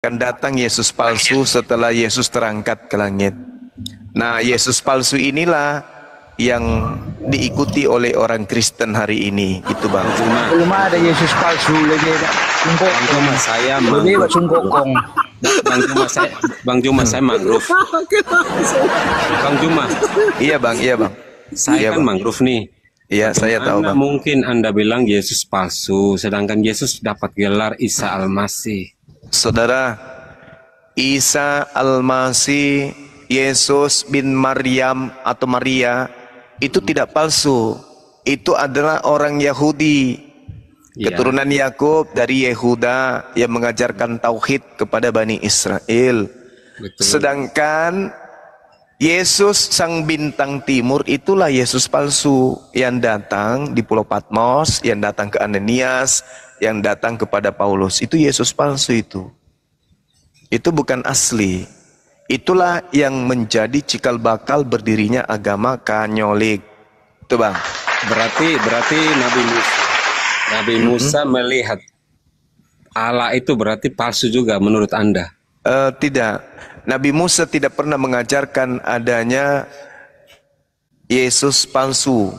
Akan datang Yesus palsu setelah Yesus terangkat ke langit. Nah, Yesus palsu inilah yang diikuti oleh orang Kristen hari ini, gitu Bang. Belum ada Yesus palsu lagi. Bang Juma, saya Lebih mangrove. sungkokong. Bang Juma, saya mangrove. Bang Juma, Iya Bang, iya Bang. saya Iya, kan Bang. mangrove nih. Iya, saya tahu Mana Bang. mungkin Anda bilang Yesus palsu, sedangkan Yesus dapat gelar Isa Al-Masih. Saudara, Isa Al-Masih, Yesus bin Maryam atau Maria, itu tidak palsu. Itu adalah orang Yahudi, Iya. keturunan Yakub dari Yehuda yang mengajarkan tauhid kepada Bani Israel. Betul. Sedangkan Yesus sang bintang timur itulah Yesus palsu yang datang di Pulau Patmos, yang datang ke Ananias, yang datang kepada Paulus. Itu Yesus palsu itu. Itu bukan asli. Itulah yang menjadi cikal bakal berdirinya agama Katolik. Itu Bang. Berarti Nabi Musa melihat Allah itu berarti palsu juga menurut Anda? Tidak. Nabi Musa tidak pernah mengajarkan adanya Yesus palsu.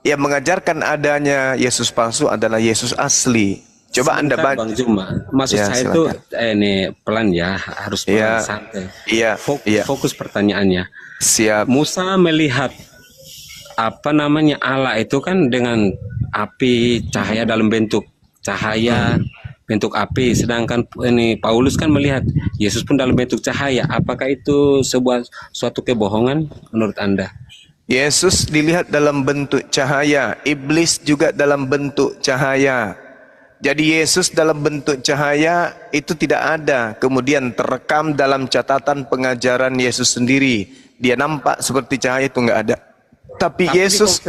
Yang mengajarkan adanya Yesus palsu adalah Yesus asli. Coba Anda Sebentar, baca. Bang Juma, maksud Ya, saya silakan. itu ini pelan ya, harus pelan, Iya. santai. Iya, iya. Fokus pertanyaannya. Siap. Musa melihat apa namanya Allah itu kan dengan api, cahaya dalam bentuk cahaya, bentuk api. Sedangkan ini Paulus kan melihat Yesus pun dalam bentuk cahaya. Apakah itu suatu kebohongan menurut Anda? Yesus dilihat dalam bentuk cahaya, iblis juga dalam bentuk cahaya. Jadi Yesus dalam bentuk cahaya itu tidak ada kemudian terekam dalam catatan pengajaran Yesus sendiri. Dia nampak seperti cahaya, itu nggak ada. Tapi Yesus,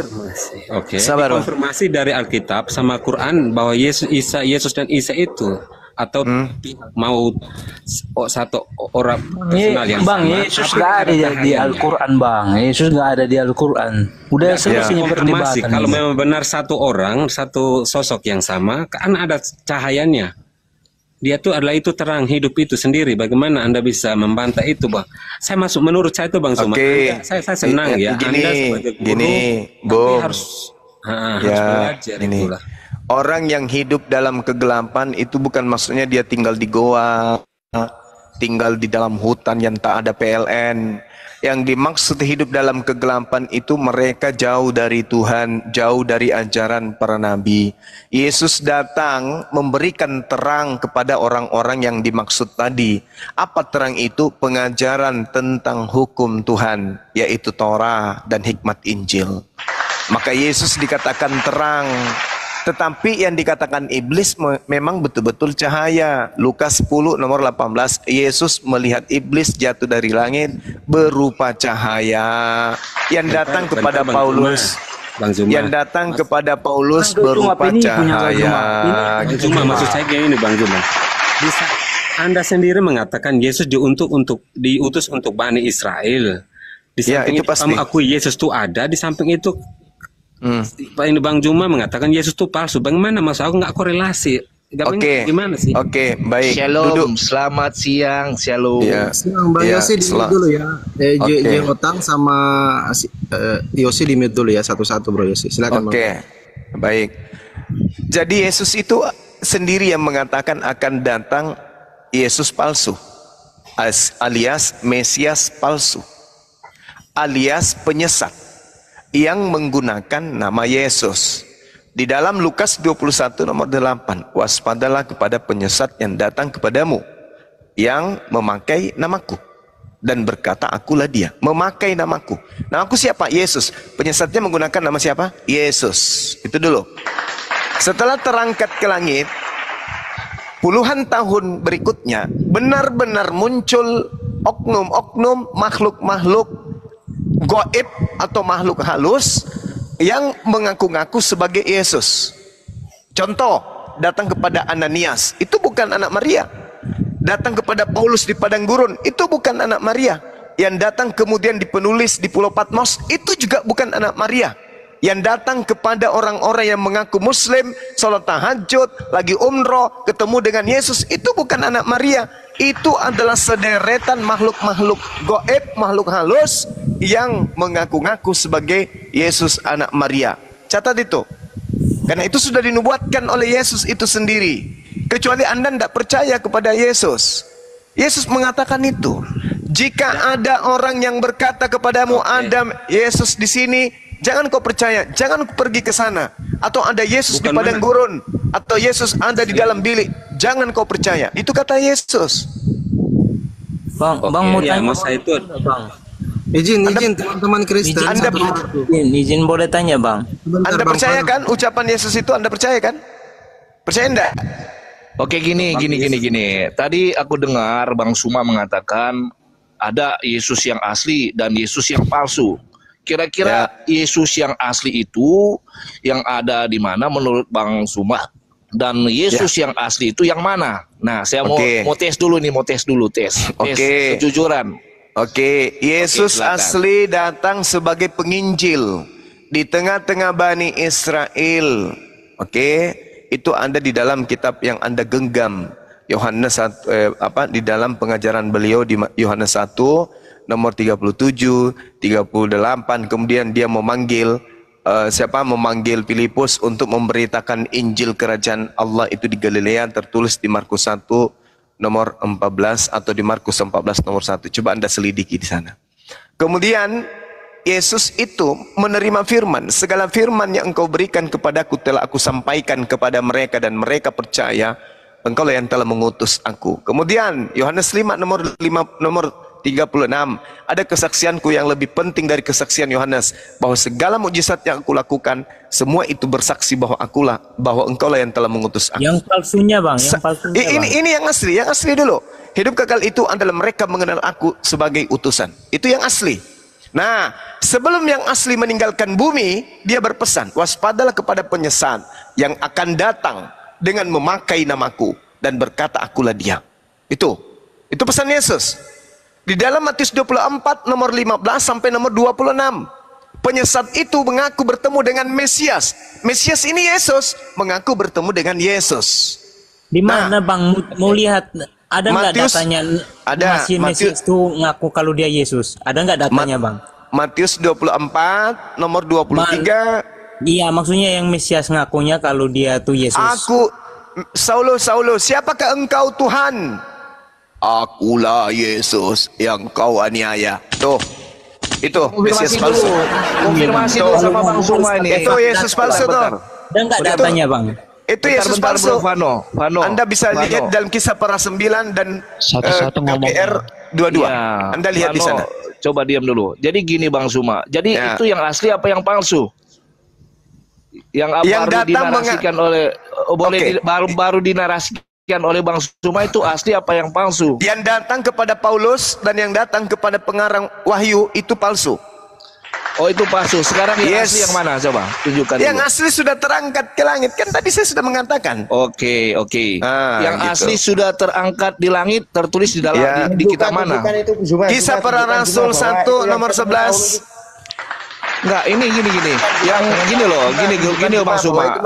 Oke. sabar, Bang. Konfirmasi dari Alkitab sama Quran bahwa Yesus dan Isa itu atau mau satu orang personal yang Bang, sama, Yesus tapi nggak ada di cahayanya. Al-Quran, Bang. Yesus nggak ada di Al-Quran. Udah selesai Konfirmasi perdebatan kalau ini. memang benar satu orang, satu sosok yang sama, kan ada cahayanya. Dia tuh adalah itu terang hidup itu sendiri. Bagaimana Anda bisa membantah itu, Bang? Saya masuk menurut saya itu, Bang Suma. Oke. Saya senang ya. Gini, Anda sebagai guru, gini, tapi Bung. harus Ya, belajar ini. itulah. Orang yang hidup dalam kegelapan itu bukan maksudnya dia tinggal di goa, tinggal di dalam hutan yang tak ada PLN. Yang dimaksud hidup dalam kegelapan itu mereka jauh dari Tuhan, jauh dari ajaran para nabi. Yesus datang memberikan terang kepada orang-orang yang dimaksud tadi. Apa terang itu? Pengajaran tentang hukum Tuhan, yaitu Torah dan hikmat Injil. Maka Yesus dikatakan terang. Tetapi yang dikatakan iblis memang betul-betul cahaya. Lukas 10 nomor 18, Yesus melihat iblis jatuh dari langit berupa cahaya yang datang kepada Bang Paulus. Bang Zuma. Yang datang kepada Paulus Bang Zuma, berupa ini punya Bang cahaya. Zuma. Bang Zuma, maksud saya gini nih, Bang Zuma. Bisa Anda sendiri mengatakan Yesus diutus untuk Bani Israel. Di Ya, samping itu itu pasti. kamu akui Yesus itu ada, di samping itu ini Bang Juma mengatakan Yesus itu palsu. Bagaimana maksud aku nggak korelasi? Oke. Gimana sih? Oke, baik. Shalom, Duduk. selamat siang, shalom. Ya. Siang, Bang Ya, Yosi di mute dulu ya. Oke. Jeng Otang sama Yosi di mute dulu ya, satu-satu Bro Yosi. Silakan Bang. Oke, baik. Jadi Yesus itu sendiri yang mengatakan akan datang Yesus palsu, alias Mesias palsu, alias penyesat yang menggunakan nama Yesus. Di dalam Lukas 21 nomor 8, waspadalah kepada penyesat yang datang kepadamu, yang memakai namaku dan berkata akulah dia. Memakai namaku. Namaku siapa? Yesus. Penyesatnya menggunakan nama siapa? Yesus. Itu dulu. Setelah terangkat ke langit, puluhan tahun berikutnya benar-benar muncul oknum-oknum makhluk-makhluk goib atau makhluk halus yang mengaku-ngaku sebagai Yesus. Contoh, datang kepada Ananias, itu bukan anak Maria. Datang kepada Paulus di padang gurun, itu bukan anak Maria. Yang datang kemudian di penulis di Pulau Patmos, itu juga bukan anak Maria. yang datang kepada orang-orang yang mengaku muslim, sholat tahajud, lagi umroh, ketemu dengan Yesus, itu bukan anak Maria. Itu adalah sederetan makhluk-makhluk goib, makhluk halus yang mengaku-ngaku sebagai Yesus anak Maria. Catat itu. Karena itu sudah dinubuatkan oleh Yesus itu sendiri. Kecuali Anda tidak percaya kepada Yesus. Yesus mengatakan itu. Jika ada orang yang berkata kepadamu, ada Yesus di sini, jangan kau percaya, jangan pergi ke sana. Atau ada Yesus di padang gurun, atau Yesus ada di dalam bilik, jangan kau percaya. Itu kata Yesus. Bang, bang mau tanya masa itu bang. Izin teman-teman Kristen. Izin boleh tanya bang. Anda percaya kan ucapan Yesus itu? Anda percaya kan? Percaya enggak? Oke, gini. Tadi aku dengar Bang Suma mengatakan ada Yesus yang asli dan Yesus yang palsu. Kira-kira Yesus yang asli itu yang ada di mana menurut Bang Suma? Dan Yesus yang asli itu yang mana? Nah, saya mau tes dulu nih, tes kejujuran. Yesus asli datang sebagai penginjil di tengah-tengah Bani Israel. Itu ada di dalam kitab yang Anda genggam, Yohanes di dalam pengajaran beliau di Yohanes 1 nomor 37, 38. Kemudian dia memanggil memanggil Filipus untuk memberitakan Injil kerajaan Allah itu di Galilea, tertulis di Markus 1 nomor 14 atau di Markus 14 nomor 1. Coba Anda selidiki di sana. Kemudian Yesus itu menerima firman, segala firman yang engkau berikan kepadaku telah aku sampaikan kepada mereka dan mereka percaya engkaulah yang telah mengutus aku. Kemudian Yohanes 5 nomor 36, ada kesaksianku yang lebih penting dari kesaksian Yohanes, bahwa segala mukjizat yang aku lakukan semua itu bersaksi bahwa engkaulah yang telah mengutus aku. Yang palsunya bang, ini yang asli dulu. Hidup kekal itu adalah mereka mengenal aku sebagai utusan. Itu yang asli. Nah, sebelum yang asli meninggalkan bumi, dia berpesan, waspadalah kepada penyesat yang akan datang dengan memakai namaku dan berkata akulah dia. Itu pesan Yesus. Di dalam Matius 24 nomor 15 sampai nomor 26. Penyesat itu mengaku bertemu dengan Mesias. Mesias ini Yesus, mengaku bertemu dengan Yesus. Di mana bang mau lihat? Ada nggak datanya? Mesias itu ngaku kalau dia Yesus. Ada nggak datanya bang? Matius 24 nomor 23. Iya, maksudnya yang Mesias ngakunya kalau dia tuh Yesus. Saulus, siapakah engkau Tuhan? Akulah Yesus yang kau aniaya. Itu Mesias palsu. Konfirmasi dulu sama Bang Suma ini. Itu Yesus palsu tuh. Dan nggak datanya bang? Itu Yesus palsu. Vano. Anda bisa lihat dalam Kisah Para 9 dan KPR 22. Anda lihat di sana. Coba diam dulu. Jadi gini Bang Suma. Jadi itu yang asli apa yang palsu? Yang baru dinarasikan oleh baru dinarasikan oleh Bang Suma itu asli apa yang palsu? Yang datang kepada Paulus dan yang datang kepada pengarang Wahyu itu palsu. Oh, itu palsu. Sekarang yang asli yang mana? Coba tunjukkan. Yang dulu. asli sudah terangkat ke langit. Kan tadi saya sudah mengatakan. Oke. Yang asli sudah terangkat di langit, tertulis di dalam di kitab mana? Kisah Para Rasul 1 nomor 11. Enggak, ini gini. Yang gini loh Bang Suma.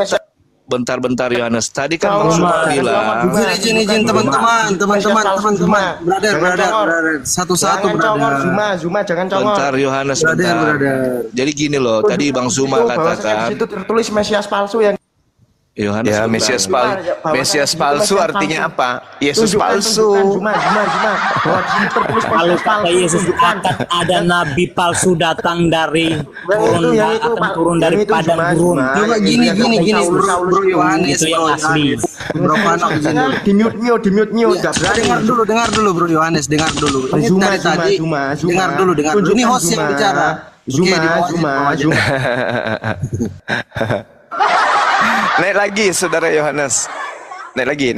Bentar Yohanes. Tadi kan Bang Suma bilang. Izin teman-teman. Brother. Satu-satu brother. Zuma jangan congor. Bentar Yohanes bentar. Jadi gini loh, tadi Bang Suma katakan. Itu tertulis Mesias palsu yang Yohanes Mesias palsu artinya apa? Yesus palsu. Kalau kata Yesus akan ada nabi palsu datang dari turun dari padang gurun. Coba gini Bro Yohanes itu yang asli. Bro Pano di mute mute. Dengar dulu Bro Yohanes, dengar dulu. Dari tadi dengar dulu. Ini host yang bicara. Zuma. Naik lagi saudara Yohanes. Naik lagi.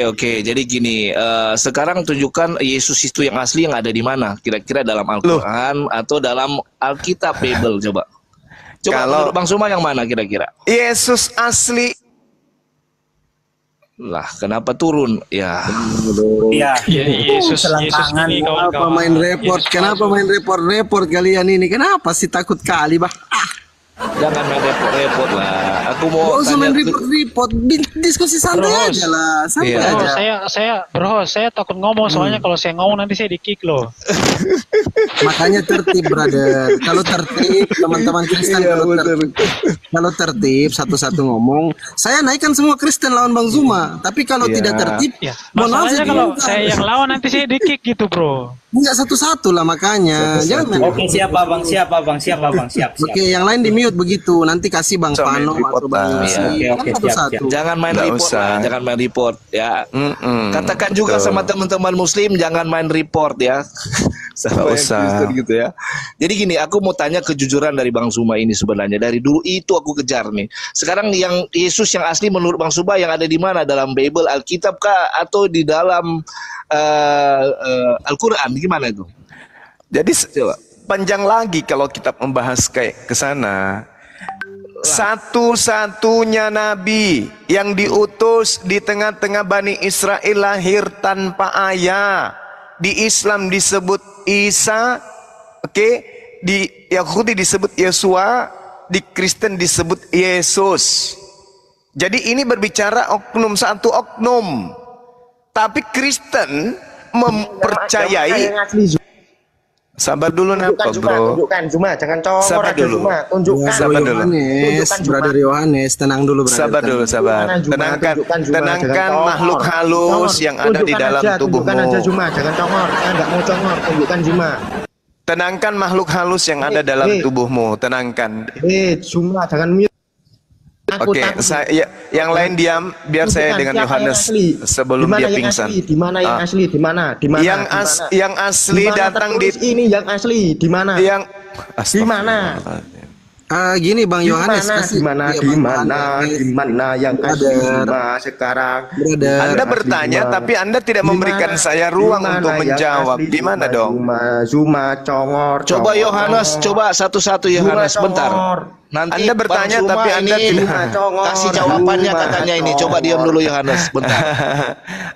Oke. Jadi gini, sekarang tunjukkan Yesus itu yang asli yang ada di mana? Kira-kira dalam Al-Qur'an atau dalam Alkitab Bible coba. Kalau Bang Suma yang mana kira-kira? Yesus asli. Lah, kenapa turun? Ya. Yesus ini Kenapa main report? Kenapa main report kalian ini? Kenapa sih takut kali, Bah? Jangan main repot-repot lah. Aku mau Gak usah main tanya repot-repot, diskusi santai aja lah, santai Iya. aja. Saya takut ngomong soalnya kalau saya ngomong nanti saya di-kick loh. Makanya tertib, brother. Kalau tertib, teman-teman Kristen kalau tertib satu-satu ngomong, saya naikkan semua Kristen lawan Bang Zuma. Tapi kalau tidak tertib, Ya, mohon maaf, masalahnya saya kalau dibuka. saya yang lawan nanti saya di-kick gitu, bro. Enggak satu-satu lah, makanya. Jangan main. Oke, siapa bang? Siap. Oke, yang lain di mute begitu. Nanti kasih Bang Sama Pano report atau Bang lah. Yusi. Oke, Kan siap. satu-satu. jangan main Nggak report usah. lah, jangan main report ya. Katakan juga betul. sama teman-teman muslim jangan main report ya. Sama yang usah. Kristen gitu ya. Jadi gini, aku mau tanya kejujuran dari Bang Zuma ini sebenarnya. Dari dulu itu aku kejar nih. Sekarang yang Yesus yang asli menurut Bang Zuma yang ada di mana? Dalam Bible, Alkitab kah atau di dalam Al-Qur'an? Gimana itu? Jadi panjang lagi kalau kita membahas kayak ke sana. Satu-satunya nabi yang diutus di tengah-tengah Bani Israel lahir tanpa ayah. Di Islam disebut Isa, oke? Di Yahudi disebut Yesua, di Kristen disebut Yesus. Jadi ini berbicara oknum, satu oknum. Tapi Kristen mempercayai. Sabar dulu napa bro? Tunjukkan Zuma, jangan congor Sabar aja dulu. Zuma. Tunjukkan. Sabar dulu. Yohanes, brother Yohanes, tenang dulu, brother. Sabar dulu, sabar. Tunjukkan Zuma, Tenangkan, tunjukkan Zuma, tenangkan jangan congor. makhluk halus Congor. yang ada di Tunjukkan dalam aja, tubuhmu. Tunjukkan aja Zuma, jangan congor. Saya nggak mau congor, tunjukkan Zuma. Tenangkan makhluk halus yang ada dalam tubuhmu. Tenangkan. Zuma, jangan mute. Oke, yang lain diam biar saya dengan Yohanes sebelum dia pingsan. Di mana yang asli? Di mana? Di mana? Yang asli datang di ini yang asli. Di mana? yang Di mana? Gini Bang Yohanes, Di mana? Iya, Di Bang mana? Yohanes. Di mana yang asli? Zuma sekarang? Brother. Anda bertanya tapi Anda tidak memberikan saya ruang untuk menjawab. Gimana dong? Zuma congor. Coba congor, Yohanes, congor. coba satu-satu Yohanes Zuma bentar. congor. Nanti Anda bertanya Bang Zuma tapi Anda ini tidak kasih jawabannya Zuma katanya ini. congor. Coba diam dulu Yohanes bentar.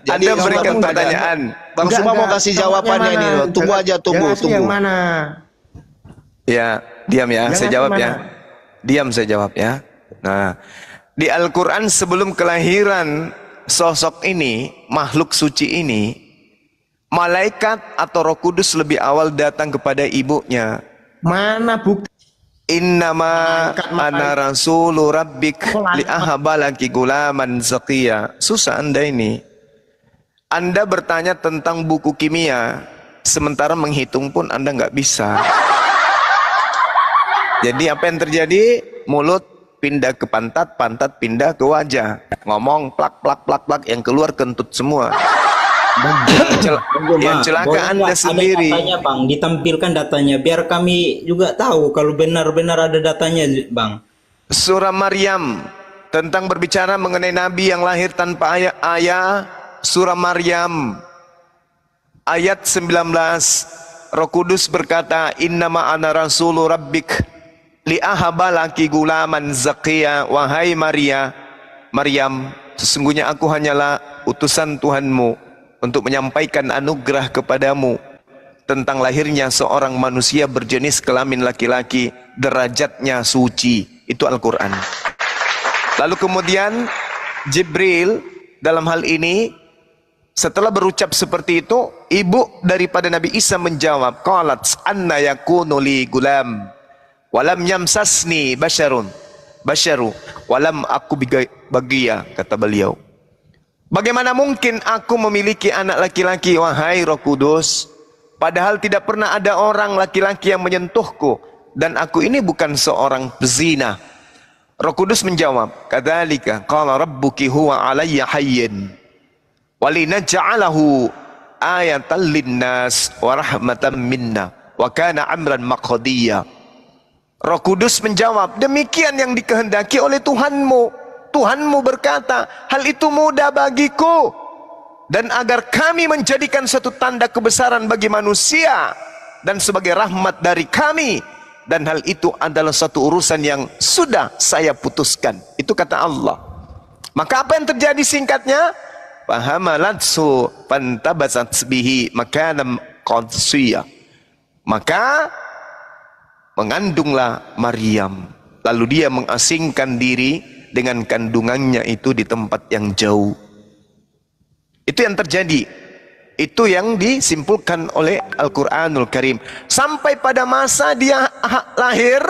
Jadi Anda berikan Yohanes pertanyaan. Bang Zuma mau kasih jawabannya ini. Tunggu aja, tunggu. Yang mana? Ya, diam ya, Yang saya asli jawab mana? ya. Diam saya jawab ya. Nah, di Al-Quran sebelum kelahiran sosok ini, makhluk suci ini, malaikat atau Roh Kudus lebih awal datang kepada ibunya. Mana bukti? Innama ana rasulu rabbik li ahabalaki gulaman zakiya. Susah Anda ini. Anda bertanya tentang buku kimia, sementara menghitung pun Anda nggak bisa. Jadi apa yang terjadi? Mulut pindah ke pantat, pantat pindah ke wajah. Ngomong plak plak plak plak, yang keluar kentut semua. Yang celaka Boleh Anda nggak sendiri. ada datanya bang, ditampilkan datanya biar kami juga tahu kalau benar-benar ada datanya bang. Surah Maryam tentang berbicara mengenai Nabi yang lahir tanpa ayah. Surah Maryam ayat 19. Roh Kudus berkata, Innama ana rasulu rabbik li'ahabalaki gulaman zakiya. Wahai Maryam, sesungguhnya aku hanyalah utusan Tuhanmu untuk menyampaikan anugerah kepadamu tentang lahirnya seorang manusia berjenis kelamin laki-laki, derajatnya suci. Itu Al-Quran. Lalu kemudian Jibril dalam hal ini setelah berucap seperti itu, ibu daripada Nabi Isa menjawab, qalat anna yakunu li gulam walam yamsasni basyaru walam aku bagia, kata beliau. Bagaimana mungkin aku memiliki anak laki-laki, wahai Roh Kudus, padahal tidak pernah ada orang laki-laki yang menyentuhku, dan aku ini bukan seorang pezina. Roh Kudus menjawab, kadzalika qala rabbuki huwa alayya hayyin walinaj'alahu ayatan linnas wa rahmatan minna wa kana amran maqdiya. Roh Kudus menjawab, demikian yang dikehendaki oleh Tuhanmu. Tuhanmu berkata, hal itu mudah bagiku, dan agar kami menjadikan satu tanda kebesaran bagi manusia dan sebagai rahmat dari kami, dan hal itu adalah satu urusan yang sudah saya putuskan. Itu kata Allah. Maka apa yang terjadi singkatnya? Fahamalatsu fantabasat bihi makanam qadsiya. Maka mengandunglah Maryam. Lalu dia mengasingkan diri dengan kandungannya itu di tempat yang jauh. Itu yang terjadi. Itu yang disimpulkan oleh Al-Quranul Karim. Sampai pada masa dia lahir,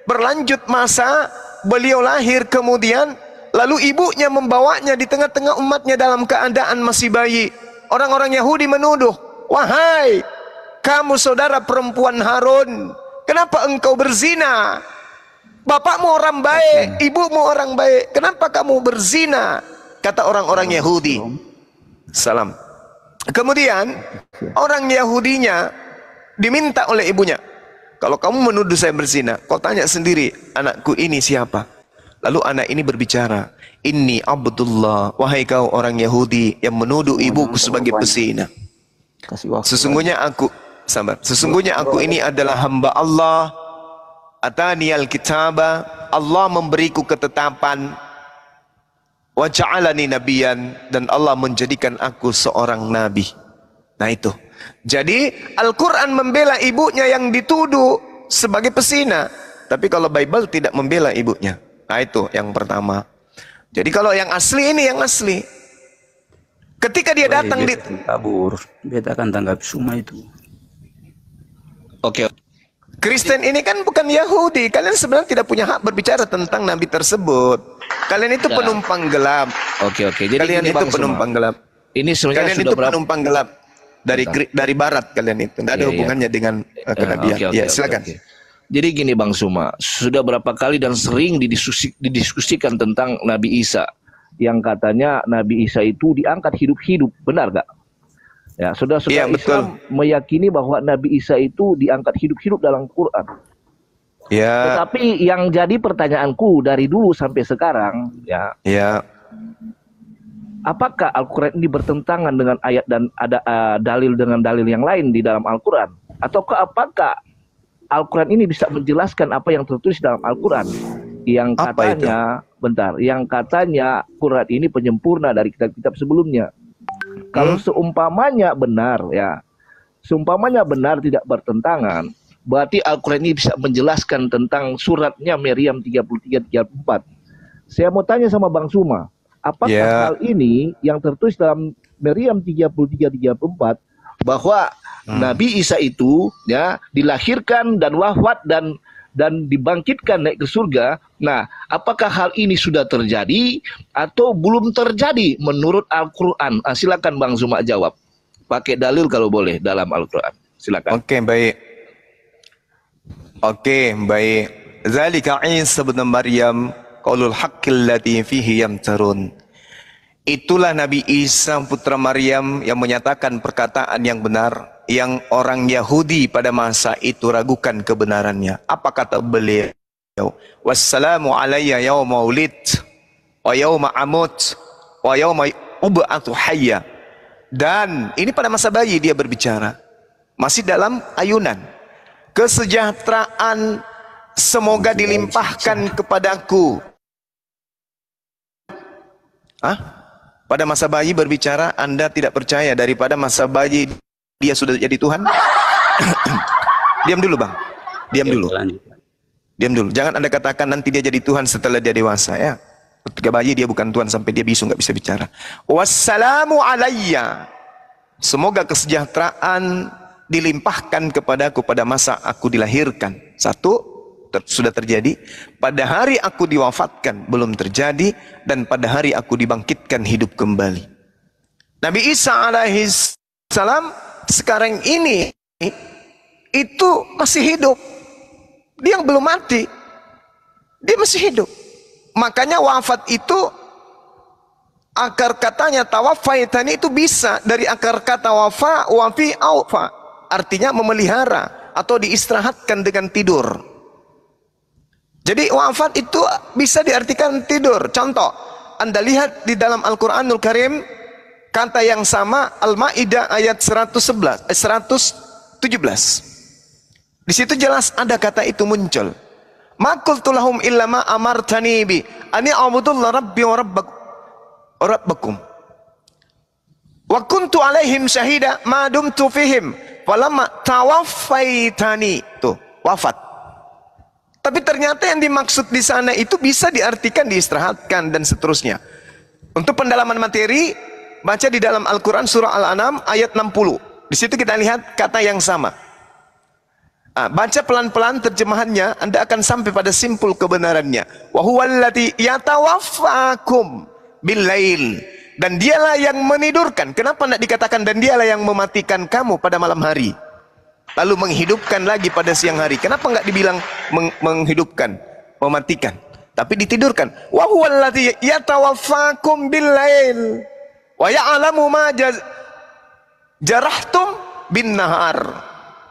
berlanjut masa, beliau lahir kemudian, lalu ibunya membawanya di tengah-tengah umatnya dalam keadaan masih bayi. Orang-orang Yahudi menuduh, wahai kamu saudara perempuan Harun, kenapa engkau berzina? Bapakmu orang baik, ibumu orang baik, kenapa kamu berzina? Kata orang-orang Yahudi. Salam. Kemudian orang Yahudinya diminta oleh ibunya, kalau kamu menuduh saya berzina, kau tanya sendiri, anakku ini siapa? Lalu anak ini berbicara, Inni Abdullah, wahai kau orang Yahudi yang menuduh ibuku sebagai pesina. Sesungguhnya aku ini adalah hamba Allah. Atani al-kitaba, Allah memberiku ketetapan. Wa ja'alani nabiyan, dan Allah menjadikan aku seorang nabi. Nah itu. Jadi Al-Quran membela ibunya yang dituduh sebagai pesina. Tapi kalau Bible tidak membela ibunya. Nah itu yang pertama. Jadi kalau yang asli ini yang asli. Ketika dia datang di kabur, beta akan tanggapi semua itu. Oke. Kristen ini kan bukan Yahudi. Kalian sebenarnya tidak punya hak berbicara tentang nabi tersebut. Kalian itu penumpang gelap. Oke. Jadi kalian itu penumpang gelap. Ini sebenarnya kalian itu penumpang gelap dari barat kalian itu. Tidak ada hubungannya dengan kenabian. Ya, silakan. Jadi gini Bang Suma, sudah berapa kali dan sering didiskusikan tentang Nabi Isa, yang katanya Nabi Isa itu diangkat hidup-hidup, benar gak? Ya, saudara-saudara Islam meyakini bahwa Nabi Isa itu diangkat hidup-hidup dalam Quran. Ya. Tetapi yang jadi pertanyaanku dari dulu sampai sekarang, apakah Al-Quran ini bertentangan dengan ayat dan ada dalil dengan dalil yang lain di dalam Al-Quran? Ataukah apakah Al-Quran ini bisa menjelaskan apa yang tertulis dalam Al-Quran? Yang katanya, yang katanya Quran ini penyempurna dari kitab-kitab sebelumnya. Kalau seumpamanya benar, seumpamanya benar tidak bertentangan, berarti Al-Quran ini bisa menjelaskan tentang suratnya Maryam 33-34. Saya mau tanya sama Bang Suma, apakah hal ini yang tertulis dalam Maryam 33-34 bahwa Nabi Isa itu dilahirkan dan wafat dan dibangkitkan naik ke surga. Nah, apakah hal ini sudah terjadi atau belum terjadi menurut Al-Quran? Silakan Bang Zuma jawab. Pakai dalil kalau boleh dalam Al-Quran. Silakan. Oke, baik. Zalika Isa bin Maryam qaulul haqqil ladzi fihi yamtarun. Itulah Nabi Isa putra Maryam yang menyatakan perkataan yang benar, yang orang Yahudi pada masa itu ragukan kebenarannya. Apa kata beliau? Wassalamu alayya yawma ulid wa yawma amut wa yawma ub'atsu hayya. Dan ini pada masa bayi dia berbicara. Masih dalam ayunan. Kesejahteraan semoga dilimpahkan kepadaku. Pada masa bayi berbicara, Anda tidak percaya daripada masa bayi dia sudah jadi Tuhan? Diam dulu Bang. Diam dulu. Jangan Anda katakan nanti dia jadi Tuhan setelah dia dewasa ya. Ketika bayi dia bukan Tuhan sampai dia bisu nggak bisa bicara. Wassalamu alayya. Semoga kesejahteraan dilimpahkan kepadaku pada masa aku dilahirkan. Satu, sudah terjadi. Pada hari aku diwafatkan belum terjadi, dan pada hari aku dibangkitkan hidup kembali. Nabi Isa alaihi salam sekarang ini itu masih hidup. Dia belum mati. Dia masih hidup. Makanya wafat itu akar katanya tawaffaitani itu bisa dari akar kata wafa, wafi, aufa. Artinya memelihara atau diistirahatkan dengan tidur. Jadi wafat itu bisa diartikan tidur. Contoh, Anda lihat di dalam Al-Quranul Karim, kata yang sama Al-Ma'idah ayat 117. Di situ jelas ada kata itu muncul. Ma qultu lahum illa ma amartani bi ani a'budullah rabbi wa rabbakum. Wa kuntu alaihim syahida ma dumtu fihim falamma tawaffaitani. Tuh, wafat. Tapi ternyata yang dimaksud di sana itu bisa diartikan diistirahatkan dan seterusnya. Untuk pendalaman materi, baca di dalam Al-Quran surah Al-An'am ayat 60. Di situ kita lihat kata yang sama. Baca pelan-pelan terjemahannya, Anda akan sampai pada simpul kebenarannya. Wa huwallati yatawaffakum bil-lail. Dan dialah yang menidurkan. Kenapa tidak dikatakan dan dialah yang mematikan kamu pada malam hari? Lalu menghidupkan lagi pada siang hari. Kenapa enggak dibilang menghidupkan, mematikan, tapi ditidurkan? Wa huwallati yatawaffakum bil-lail wa ya'lamu ma jarahtum bin nahar.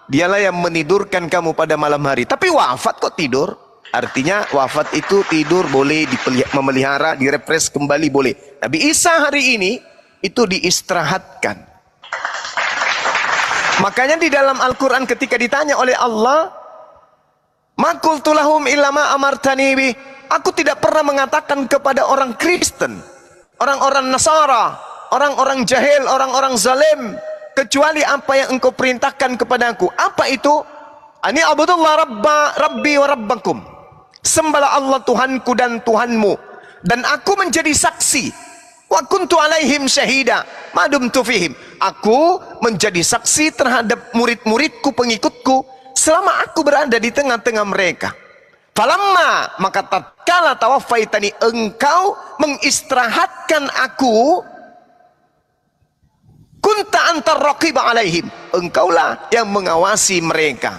Dialah yang menidurkan kamu pada malam hari. Tapi wafat kok tidur? Artinya wafat itu tidur boleh, memelihara, direfresh kembali boleh. Nabi Isa hari ini itu diistirahatkan. Makanya di dalam Al-Quran ketika ditanya oleh Allah, ma qultu lahum illa ma amartani bi, aku tidak pernah mengatakan kepada orang Kristen, orang-orang Nasara, orang-orang jahil, orang-orang zalim, kecuali apa yang engkau perintahkan kepadaku. Apa itu? Ani abudullah rabbi wa rabbakum. Sembahlah Allah Tuhanku dan Tuhanmu, dan aku menjadi saksi. Wa kuntu alaihim syahida ma dumtu fihim. Aku menjadi saksi terhadap murid-muridku, pengikutku, selama aku berada di tengah-tengah mereka. Falamma, maka tatkala tawaffaitani, engkau mengistirahatkan aku, kunta antar raqiba alaihim, engkaulah yang mengawasi mereka,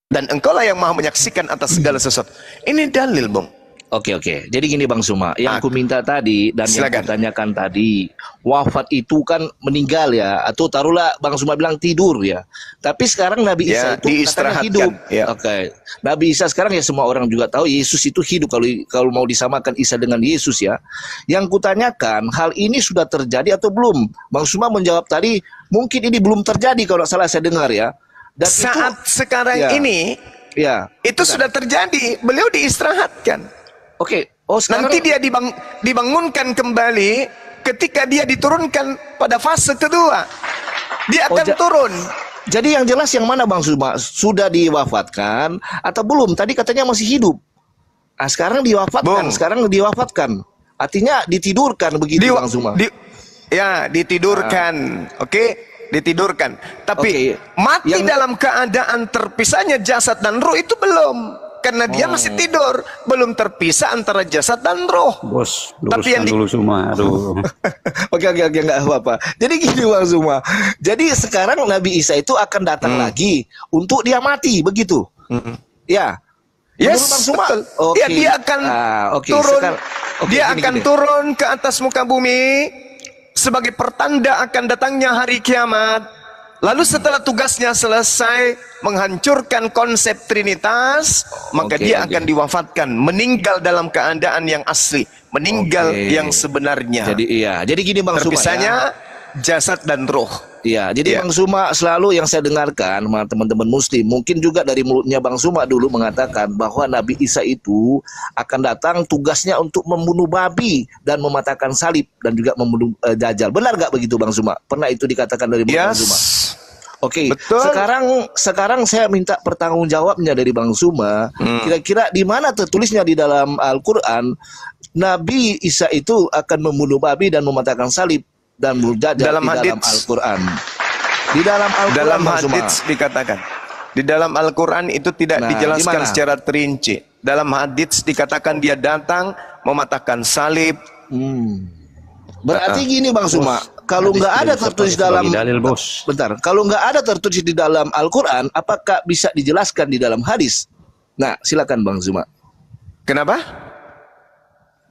dan engkaulah yang maha menyaksikan atas segala sesuatu. Ini dalil, Bung. Oke. Jadi gini Bang Suma, yang aku minta tadi dan yang aku tanyakan tadi, wafat itu kan meninggal ya, atau taruhlah Bang Suma bilang tidur ya. Tapi sekarang Nabi Isa itu katanya hidup. Ya. Oke. Nabi Isa sekarang ya semua orang juga tahu Yesus itu hidup, kalau mau disamakan Isa dengan Yesus ya. Yang kutanyakan, hal ini sudah terjadi atau belum? Bang Suma menjawab tadi, mungkin ini belum terjadi kalau salah saya dengar ya. Dan saat itu, sekarang ini itu sudah terjadi, beliau diistirahatkan. Oke. Oh, sekarang nanti dia dibangunkan kembali ketika dia diturunkan pada fase kedua. Dia akan turun. Jadi yang jelas yang mana Bang Suma? Sudah diwafatkan atau belum? Tadi katanya masih hidup. Sekarang diwafatkan. Sekarang diwafatkan. Artinya ditidurkan begitu Bang Suma. Ditidurkan. Oke. Ditidurkan. Tapi mati dalam keadaan terpisahnya jasad dan ruh itu belum. Karena dia masih tidur, belum terpisah antara jasad dan roh. Bos, tapi yang dulu semua, aduh. Oke, nggak apa-apa. Jadi gini Bang Suma. Jadi sekarang Nabi Isa itu akan datang lagi untuk dia mati, begitu? Ya. Yes, Bang Suma. Ya, dia akan turun. Dia akan turun ke atas muka bumi sebagai pertanda akan datangnya hari kiamat. Lalu setelah tugasnya selesai menghancurkan konsep Trinitas, maka dia akan diwafatkan, meninggal dalam keadaan yang asli, meninggal yang sebenarnya. Jadi gini Bang Suma, terpisahnya jasad dan roh. Iya, jadi Bang Suma selalu yang saya dengarkan sama teman-teman muslim, mungkin juga dari mulutnya Bang Suma dulu mengatakan bahwa Nabi Isa itu akan datang tugasnya untuk membunuh babi dan mematahkan salib dan juga membunuh Dajjal. Benar gak begitu Bang Suma? Pernah itu dikatakan dari Bang Suma? Oke, sekarang saya minta pertanggungjawabnya dari Bang Suma. Kira-kira di mana tertulisnya di dalam Al-Quran Nabi Isa itu akan membunuh babi dan mematahkan salib dan Dajjal dalam Al-Quran? Di dalam Al-Quran, dalam hadits dikatakan. Di dalam Al-Quran itu tidak dijelaskan secara terinci. Dalam hadits dikatakan dia datang mematahkan salib. Berarti gini Bang Suma, kalau nggak ada tertulis dalam kalau nggak ada tertulis di dalam Al-Quran, apakah bisa dijelaskan di dalam hadis? Nah, silakan Bang Suma. Kenapa?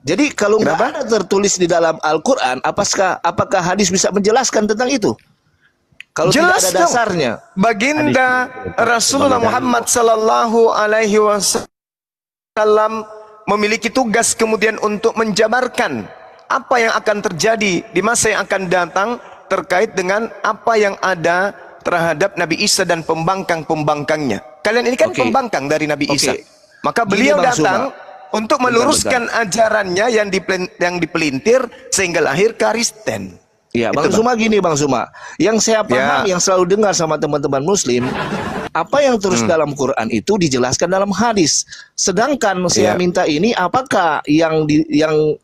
Jadi kalau nggak ada tertulis di dalam Al-Quran, apakah hadis bisa menjelaskan tentang itu? Kalau jelas tidak ada dasarnya. Baginda Rasulullah Muhammad sallallahu alaihi wasallam memiliki tugas kemudian untuk menjabarkan apa yang akan terjadi di masa yang akan datang terkait dengan apa yang ada terhadap Nabi Isa dan pembangkang-pembangkangnya. Kalian ini kan pembangkang dari Nabi Isa. Maka beliau datang untuk meluruskan ajarannya yang dipelintir sehingga lahir Kristen. Iya, Bang Itu, Suma gini, Bang Suma. Yang saya paham, yang selalu dengar sama teman-teman Muslim, apa yang terus dalam Quran itu dijelaskan dalam hadis. Sedangkan saya minta ini, apakah yang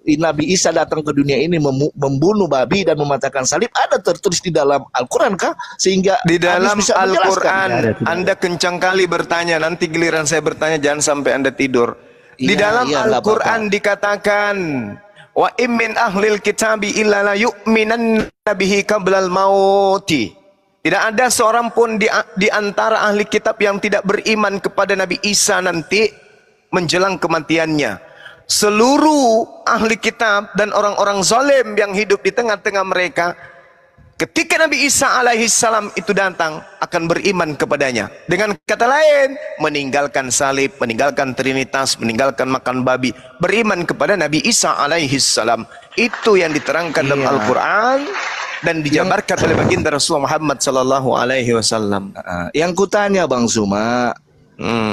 Nabi Isa datang ke dunia ini membunuh babi dan mematahkan salib ada tertulis di dalam Al-Quran kah? Sehingga di dalam bisa Al-Quran, Anda kencang kali bertanya. Nanti giliran saya bertanya, jangan sampai Anda tidur. Di dalam Al-Quran dikatakan, wa immin ahlil kitabi illa la yu'minan nabihi qablal mauti. Tidak ada seorang pun di antara ahli kitab yang tidak beriman kepada Nabi Isa nanti menjelang kematiannya. Seluruh ahli kitab dan orang-orang zalim yang hidup di tengah-tengah mereka, ketika Nabi Isa alaihissalam itu datang, akan beriman kepadanya. Dengan kata lain, meninggalkan salib, meninggalkan trinitas, meninggalkan makan babi, beriman kepada Nabi Isa alaihissalam. Itu yang diterangkan dalam Al-Quran dan dijabarkan oleh baginda Rasulullah Muhammad sallallahu alaihi wasallam. Yang kutanya Bang Suma,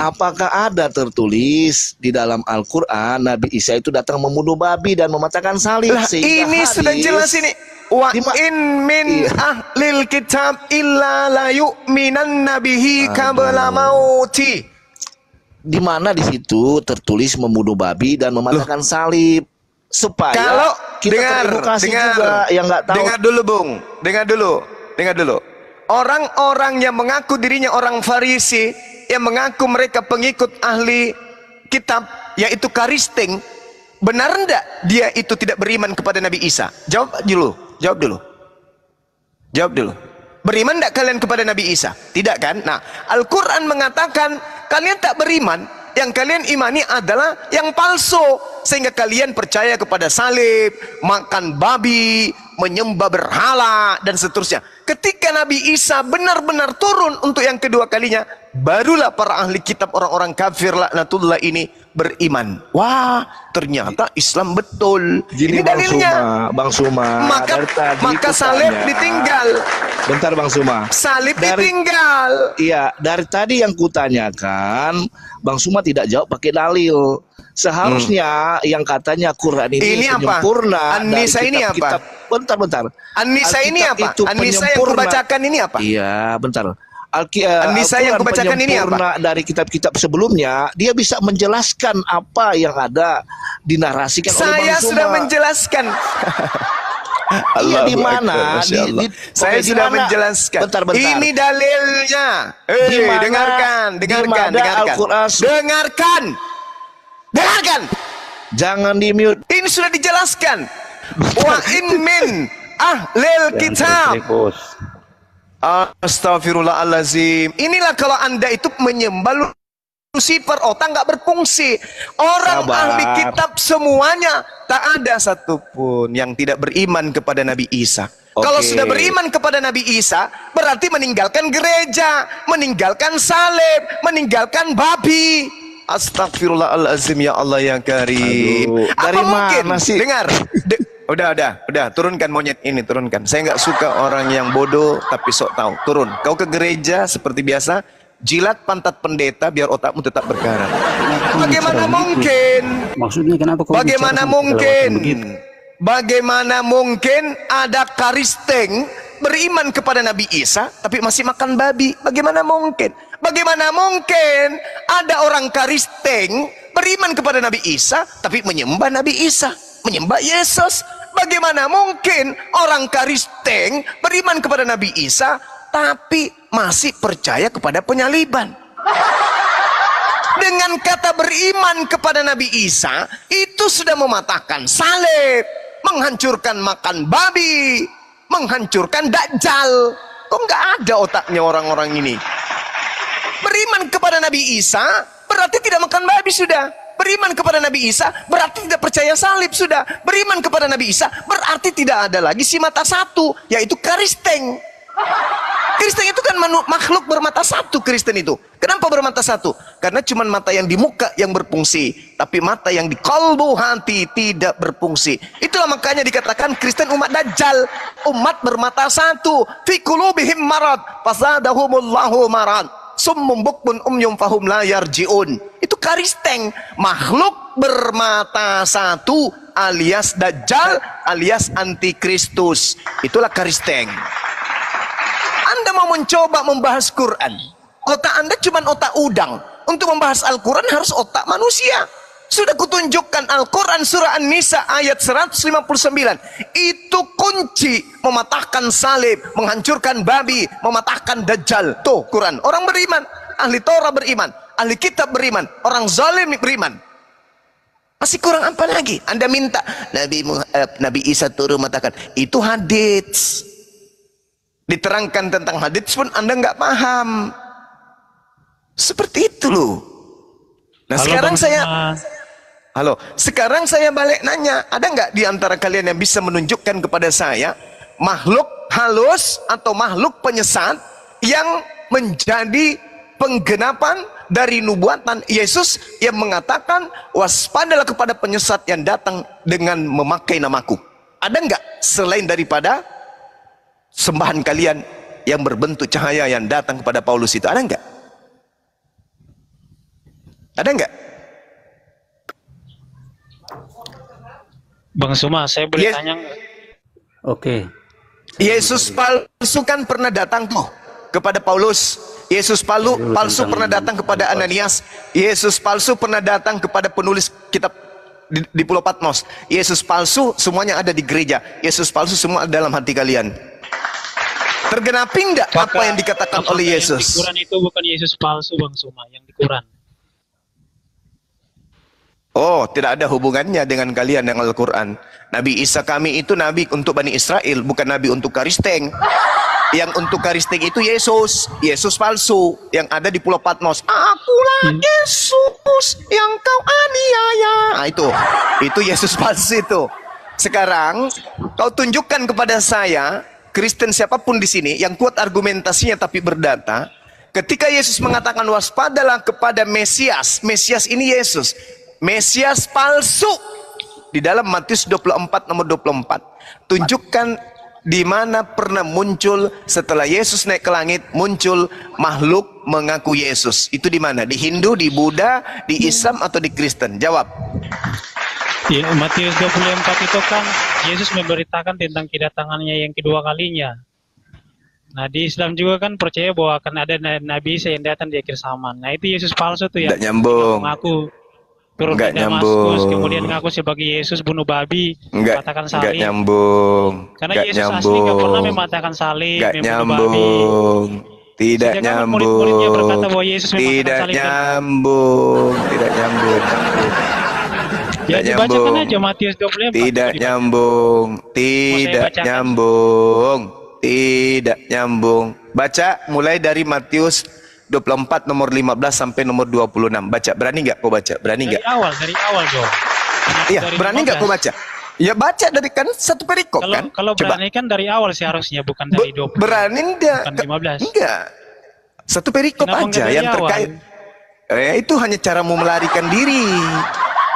apakah ada tertulis di dalam Al-Quran Nabi Isa itu datang membunuh babi dan mematahkan salib? Ini sudah jelas ini. Wa in min ahlil kitab illa la yu'minan nabihi qabla mauti. Di mana di situ tertulis membunuh babi dan mematahkan salib, supaya kalau kita teredukasi juga yang nggak tahu. Dengar dulu. Orang-orang yang mengaku dirinya orang Farisi, yang mengaku mereka pengikut ahli kitab, yaitu Kristen, benar enggak dia itu tidak beriman kepada Nabi Isa? Jawab dulu. Beriman enggak kalian kepada Nabi Isa? Tidak kan? Nah, Al-Quran mengatakan kalian tak beriman, yang kalian imani adalah yang palsu, sehingga kalian percaya kepada salib, makan babi, menyembah berhala, dan seterusnya. Ketika Nabi Isa benar-benar turun untuk yang kedua kalinya, barulah para ahli kitab, orang-orang kafir laknatullah ini beriman. Wah, ternyata Islam betul. Gini, ini dalilnya. Bang Suma. Maka salib ditinggal. Bentar Bang Suma. Salib ditinggal. Iya, dari tadi yang kutanyakan, Bang Suma tidak jawab pakai dalil. Seharusnya yang katanya Quran ini penyempurna. An-Nisa ini apa? Bentar. An-Nisa ini apa? An-Nisa yang kubacakan ini apa? Iya, bentar. An-Nisa yang kubacakan ini apa? Dari kitab-kitab sebelumnya, dia bisa menjelaskan apa yang ada dinarasikan oleh Bang Suma. Saya sudah menjelaskan. Iya, di mana? Saya sudah menjelaskan. Bentar. Ini dalilnya. Dengarkan. Jangan di mute. Ini sudah dijelaskan. Wa in min ahlil kitab. Astagfirullahalazim. Inilah kalau Anda itu menyembah Lucifer, otak nggak berfungsi. Orang ahli kitab semuanya, tak ada satupun yang tidak beriman kepada Nabi Isa. Kalau sudah beriman kepada Nabi Isa, berarti meninggalkan gereja, meninggalkan salib, meninggalkan babi. Astagfirullahalazim, ya Allah ya Karim. Dari mana sih? Dengar. Udah, turunkan monyet ini, turunkan. Saya nggak suka orang yang bodoh tapi sok tahu. Turun. Kau ke gereja seperti biasa, jilat pantat pendeta biar otakmu tetap berkarat. Bagaimana mungkin? Maksudnya kenapa kau Bagaimana mungkin ada Kristen beriman kepada Nabi Isa tapi masih makan babi? Bagaimana mungkin? Bagaimana mungkin ada orang Kristen beriman kepada Nabi Isa tapi menyembah Nabi Isa, menyembah Yesus? Bagaimana mungkin orang Kristen beriman kepada Nabi Isa tapi masih percaya kepada penyaliban? Dengan kata beriman kepada Nabi Isa, itu sudah mematahkan salib, menghancurkan makan babi, menghancurkan Dajjal. Kok nggak ada otaknya orang-orang ini? Beriman kepada Nabi Isa berarti tidak makan babi sudah. Beriman kepada Nabi Isa berarti tidak percaya salib sudah. Beriman kepada Nabi Isa berarti tidak ada lagi si mata satu, yaitu Kristen. Kristen itu kan makhluk bermata satu. Kristen itu kenapa bermata satu? Karena cuma mata yang di muka yang berfungsi, tapi mata yang di kalbu hati tidak berfungsi. Itulah makanya dikatakan Kristen umat Dajjal, umat bermata satu. Fi qulubihim marad fasadahumullahu marad. summum bukmun umyum fahum la yarjiun. Itu karisteng, makhluk bermata satu alias dajjal alias antikristus. Itulah karisteng. Anda mau mencoba membahas Quran, otak Anda cuma otak udang. Untuk membahas Al-Quran harus otak manusia. Sudah kutunjukkan Al-Quran surah An-Nisa ayat 159. Itu kunci mematahkan salib, menghancurkan babi, mematahkan dajjal. Tuh Quran. Orang beriman, ahli Torah beriman, ahli kitab beriman, orang zalim beriman. Masih kurang apa lagi? Anda minta Nabi Isa turun mengatakan itu hadits. Diterangkan tentang hadits pun Anda nggak paham. Seperti itu loh. Nah, sekarang saya balik nanya, ada nggak di antara kalian yang bisa menunjukkan kepada saya makhluk halus atau makhluk penyesat yang menjadi penggenapan dari nubuatan Yesus yang mengatakan waspadalah kepada penyesat yang datang dengan memakai namaku? Ada nggak selain daripada sembahan kalian yang berbentuk cahaya yang datang kepada Paulus itu? Ada nggak? Ada nggak? Bang Suma, saya boleh tanya nggak? Oke. Yesus palsu kan pernah datang tuh kepada Paulus. Yesus palsu pernah datang kepada Ananias. Yesus palsu pernah datang kepada penulis kitab di Pulau Patmos. Yesus palsu semuanya ada di gereja. Yesus palsu semua ada dalam hati kalian. Tergenapi enggak apa yang dikatakan oleh Yesus? Yang di Quran itu bukan Yesus palsu, Bang Suma, yang di Quran. Oh, tidak ada hubungannya dengan kalian dengan Al-Quran. Nabi Isa kami itu nabi untuk Bani Israel, bukan nabi untuk Karisteng. Yang untuk Karisteng itu Yesus palsu yang ada di Pulau Patmos. Akulah Yesus yang kau aniaya. Nah, itu Yesus palsu itu. Sekarang kau tunjukkan kepada saya, Kristen siapapun di sini yang kuat argumentasinya tapi berdata, ketika Yesus mengatakan waspadalah kepada Mesias. Mesias ini Yesus. Mesias palsu di dalam Matius 24 nomor 24. Tunjukkan di mana pernah muncul setelah Yesus naik ke langit muncul makhluk mengaku Yesus. Itu di mana? Di Hindu, di Buddha, di Islam atau di Kristen? Jawab. Ya, Matius 24 itu kan Yesus memberitakan tentang kedatangannya yang kedua kalinya. Nah, di Islam juga kan percaya bahwa akan ada Nabi Isa yang datang di akhir zaman. Nah, itu Yesus palsu tuh ya. Nggak nyambung. Mengaku turun ke Damaskus, nyambung. kemudian ngaku sebagai Yesus bunuh babi, mengatakan salib. Nggak nyambung. Karena Nggak Yesus nyambung. asli nggak pernah mematakan salib, Nggak membunuh nyambung. babi. Tidak Sejak nyambung. murid-muridnya berkata bahwa Yesus mematakan Tidak salib. nyambung. Tidak nyambung. Ya dibacakan aja Matius 24. Tidak nyambung. Tidak nyambung. Tidak nyambung. Baca mulai dari Matius 24 nomor 15 sampai nomor 26. Baca, berani nggak kau baca? Berani nggak? Dari awal dong. Iya, berani nggak kau baca? Ya baca dari kan satu perikop kan? Kalau berani kan dari awal seharusnya, bukan dari 20. Berani enggak? Bukan 15. Enggak. Satu perikop Kenapa aja dari yang terkait. Itu hanya caramu melarikan diri.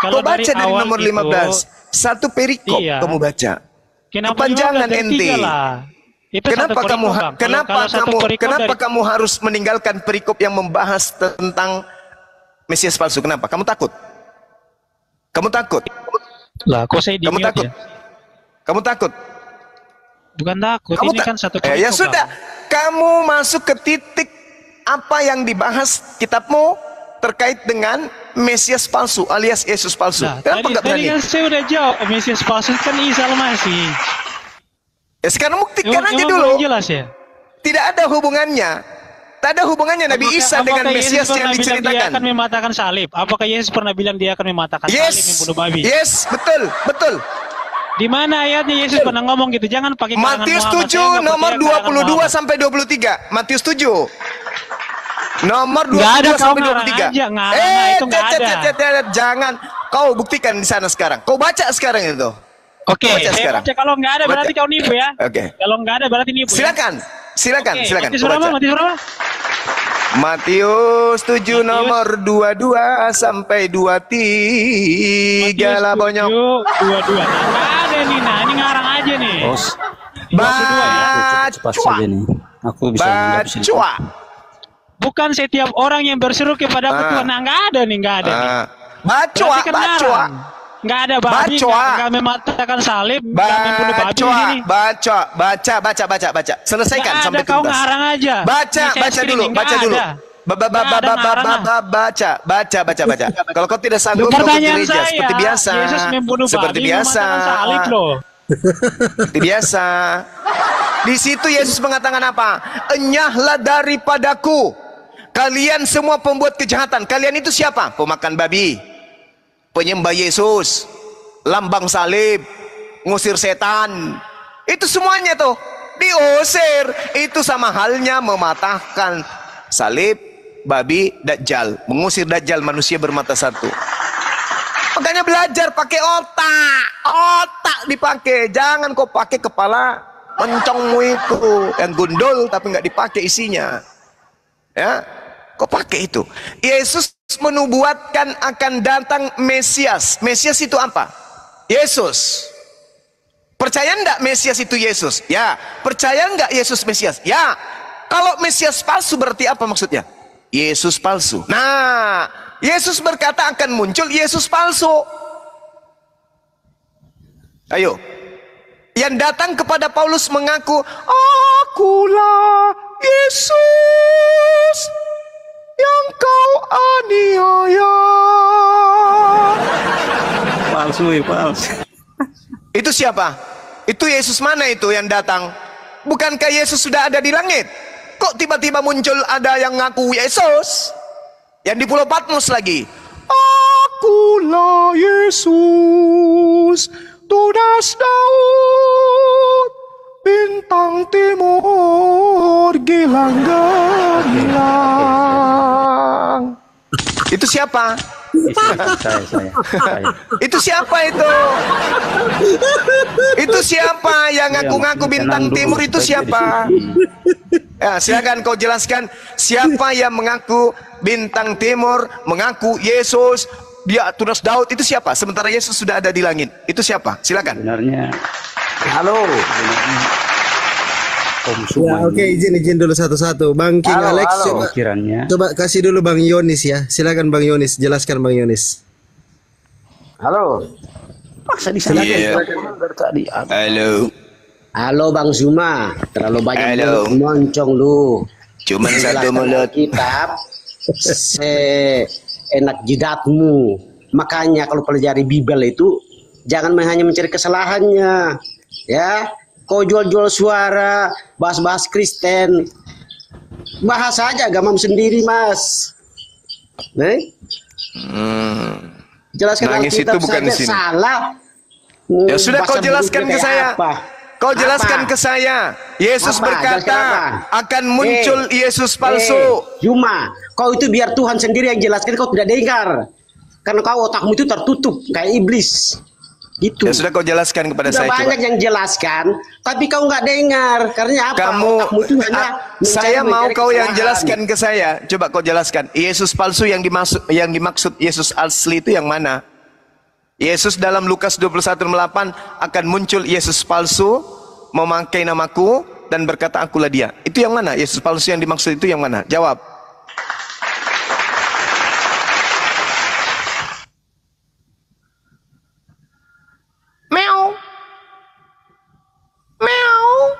Kalau Kau baca dari nomor 15. Satu perikop kamu baca. Kepanjangan ente. Kenapa kamu harus meninggalkan perikop yang membahas tentang Mesias palsu? Kenapa? Kamu takut? Kamu takut? Lah, kok saya kamu takut? Ya? Kamu takut? Bukan takut, ini kan satu perikop. Ya sudah, kamu masuk ke titik apa yang dibahas kitabmu terkait dengan Mesias palsu alias Yesus palsu. Nah, kenapa nggak berani? Tadi kan saya udah jawab, Mesias palsu kan Isa Al-Masih. Ya sekarang buktikan aja dulu. Jelas ya? Tidak ada hubungannya. Tak ada hubungannya Nabi Isa dengan Mesias yang diceritakan. Dia akan mematahkan salib. Apakah Yesus pernah bilang dia akan mematahkan salib, membunuh babi? Yes, betul, betul. Di mana ayatnya Yesus pernah ngomong gitu? Jangan pakai Matius 7 nomor 22 sampai 23. Matius 7. Nomor 22 sampai 23. Jangan. Kau buktikan di sana sekarang. Kau baca sekarang itu. Oke, saya baca. Kalau nggak ada berarti kau nipu ya. Oke. Kalau nggak ada berarti nipu. Silakan. Silakan. Matius berapa? Matius 7 nomor 22 sampai 23 lah bonyok. 22. Nggak ada nih, ini ngarang aja nih. Baca. Aku bisa Baca. bukan setiap orang yang berseru kepada Tuhan. Nah, nggak ada nih, nggak ada nih. Bacoa, bacoa. Nggak ada babi, nggak mematahkan salib, nggak membunuh babi di sini. Baca. Selesaikan Nggak sampai ada, kau tuntas. ngarang aja. Baca dulu. Baca. Kalau kau tidak sanggup, kau ke Pertanyaan gereja saya, seperti biasa. Yesus membunuh Seperti babi, biasa. mematahkan salib loh. Seperti biasa. Di situ Yesus mengatakan apa? Enyahlah daripadaku, kalian semua pembuat kejahatan. Kalian itu siapa? Pemakan babi, penyembah Yesus, lambang salib, ngusir setan. Itu semuanya tuh diusir. Itu sama halnya mematahkan salib, babi, dajjal, mengusir dajjal, manusia bermata satu. Makanya belajar pakai otak dipakai. Jangan kau pakai kepala mencongmu itu yang gundul tapi nggak dipakai isinya. Ya, kau pakai itu. Yesus menubuatkan akan datang Mesias. Mesias itu apa? Yesus. Percaya enggak Mesias itu Yesus? Ya. Percaya enggak Yesus Mesias? Ya. Kalau Mesias palsu berarti apa maksudnya? Yesus palsu. Nah, Yesus berkata akan muncul Yesus palsu. Ayo. Yang datang kepada Paulus mengaku, akulah Yesus yang kau aniaya. Palsu, palsu. Itu siapa? Itu Yesus mana itu yang datang? Bukankah Yesus sudah ada di langit? Kok tiba-tiba muncul ada yang ngaku Yesus? Yang di Pulau Patmos lagi. Akulah Yesus, tunas Daud, bintang timur, gilang gemilang. Itu siapa? Saya. Itu siapa itu? Itu siapa yang ngaku-ngaku bintang timur itu siapa? Ya, silakan kau jelaskan siapa yang mengaku bintang timur, mengaku Yesus, dia tunas Daud itu siapa? Sementara Yesus sudah ada di langit. Itu siapa? Silakan. Sebenarnya Halo. Ya, oke, izin dulu satu-satu. Bang King Alex, coba kasih dulu Bang Yonis ya. Silakan Bang Yonis, jelaskan Bang Yonis. Halo. paksa di sana. Halo Bang Zuma, terlalu banyak moncong lu. Cuman satu mulut. Kitab enak jidatmu. Makanya kalau pelajari Bible itu jangan hanya mencari kesalahannya, ya. Kau jual-jual suara, bahas-bahas Kristen, bahas aja agamamu sendiri, Mas. Jelaskan nangis itu bukan di sini. Salah. Ya sudah kau jelaskan ke saya. Kau jelaskan ke saya. Yesus berkata akan muncul Yesus palsu. Cuma kau itu biar Tuhan sendiri yang jelaskan, kau tidak dengar. Karena kau otakmu itu tertutup kayak iblis. Gitu. Ya sudah kau jelaskan kepada saya. Banyak yang jelaskan, tapi kau nggak dengar. Karena apa? Otakmu itu hanya saya mau kau yang jelaskan ke saya. Coba kau jelaskan. Yesus palsu yang dimaksud Yesus asli itu yang mana? Yesus dalam Lukas 21:8 akan muncul Yesus palsu memakai namaku dan berkata akulah dia. Itu yang mana? Yesus palsu yang dimaksud itu yang mana? Jawab. Meow. Meow.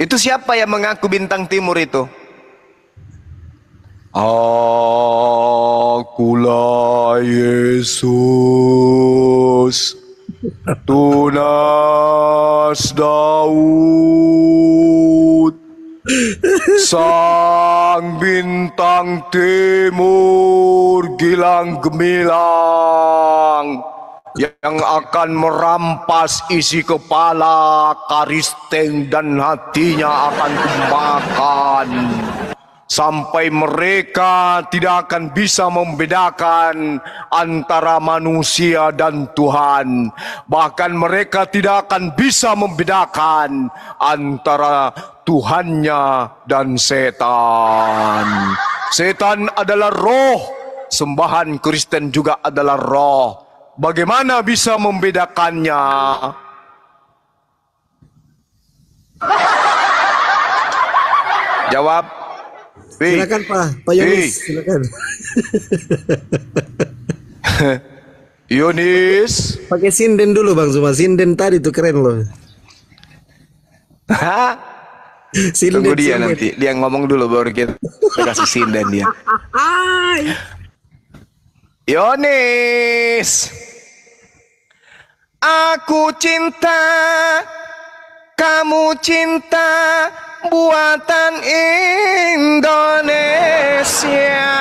Itu siapa yang mengaku bintang timur itu? Akulah Yesus, tunas Daud, sang bintang timur gilang gemilang, yang akan merampas isi kepala Karisteng dan hatinya akan kumakan. Sampai mereka tidak akan bisa membedakan antara manusia dan Tuhan. Bahkan mereka tidak akan bisa membedakan antara Tuhannya dan setan. Setan adalah roh, sembahan Kristen juga adalah roh. Bagaimana bisa membedakannya? Jawab. Silakan Pak Yonis, silakan. Yonis. Pakai sinden dulu Bang Zuma, sinden tadi tuh keren loh. Hah? Tunggu dia nanti, dia ngomong dulu baru kita kasih sinden dia. Yonis, aku cinta, kamu cinta, buatan Indonesia.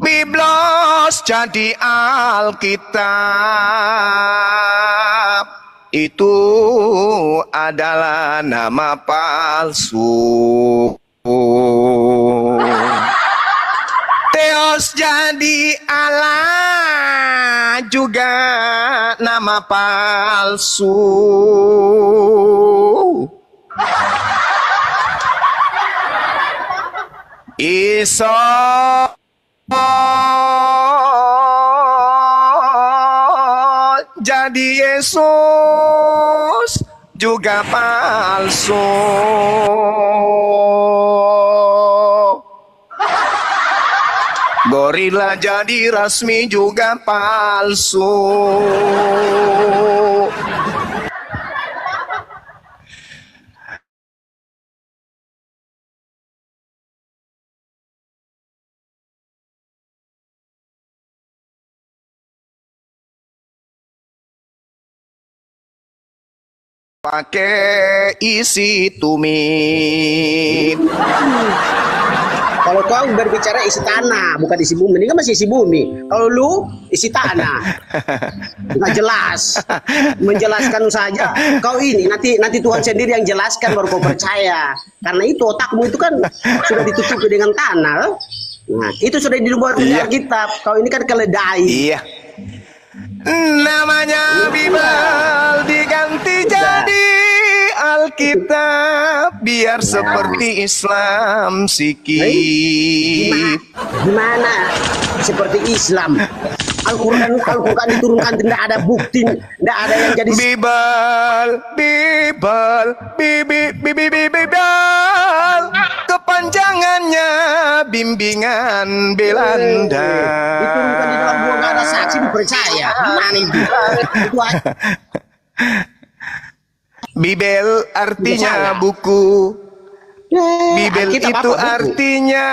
Biblos jadi Alkitab, itu adalah nama palsu. Theos jadi Allah, juga nama palsu. Isa jadi Yesus, juga palsu. Gorila jadi resmi, juga palsu. Pakai isi tumit. Kalau kau berbicara isi tanah, bukan isi bumi. Ini kan masih isi bumi. Kalau lu isi tanah, nggak jelas. Menjelaskan saja. Kau ini nanti Tuhan sendiri yang jelaskan baru kau percaya. Karena itu otakmu itu kan sudah ditutupi dengan tanah. Nah, itu sudah dibuat di Alkitab. Kau ini kan keledai. Iya. Namanya Bible diganti jadi Alkitab, biar seperti Islam sikit. Gimana? Seperti Islam. Al-Quran diturunkan, tidak ada bukti, tidak ada yang jadi. Bible, kepanjangannya bimbingan Belanda. Diturunkan di dalam buah, nggak ada saksi dipercaya. Gimana itu? Bibel artinya buku. Bibel itu artinya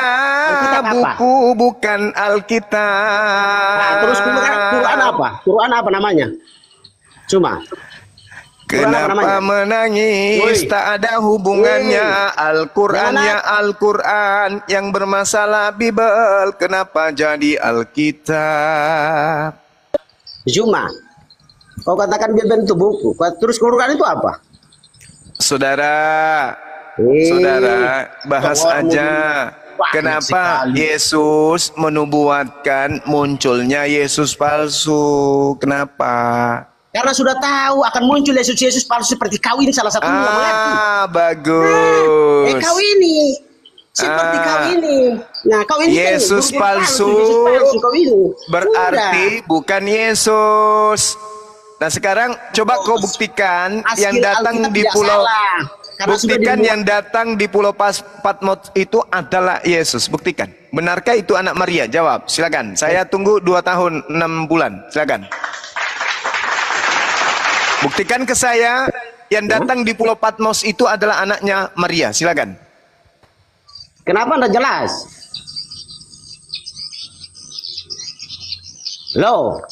buku, bukan Alkitab. Nah, terus Quran apa? Quran apa namanya? Cuma. Kenapa menangis? Tak ada hubungannya. Al-Qurannya Al-Quran, yang bermasalah Bibel. Kenapa jadi Alkitab? Cuma. Kau katakan Bibel itu buku. Terus Quran itu apa? Saudara, bahas aja. Kenapa Yesus menubuatkan munculnya Yesus palsu? Kenapa? Karena sudah tahu akan muncul Yesus palsu seperti kau ini salah satunya. Bagus. Kau ini seperti kau ini. Nah, kau ini Yesus kan, palsu, kau ini. berarti bukan Yesus. Nah sekarang coba kau buktikan yang datang di pulau. Buktikan yang datang di Pulau Patmos itu adalah Yesus. Buktikan. Benarkah itu anak Maria? Jawab. Silakan. Saya tunggu 2 tahun 6 bulan. Silakan. Buktikan ke saya yang datang di Pulau Patmos itu adalah anaknya Maria. Silakan. Kenapa anda jelas? Loh.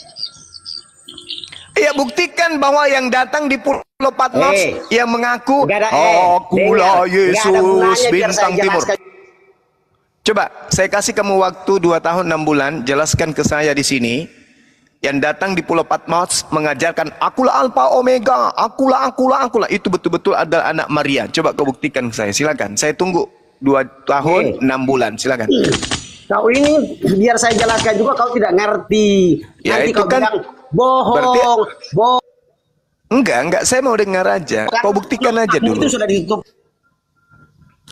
Ya buktikan bahwa yang datang di Pulau Patmos yang mengaku akulah Yesus bintang timur. Coba saya kasih kamu waktu 2 tahun 6 bulan, jelaskan ke saya di sini. Yang datang di Pulau Patmos mengajarkan akulah Alpha Omega, akulah. Itu betul-betul adalah anak Maria. Coba kau buktikan ke saya. Silakan. Saya tunggu 2 tahun 6 bulan. Silakan. Kau ini biar saya jelaskan juga kau tidak ngerti. Ya, nanti itu kau kan bilang bohong. Enggak, saya mau dengar aja. Kau buktikan aja dulu. Itu sudah ditutup.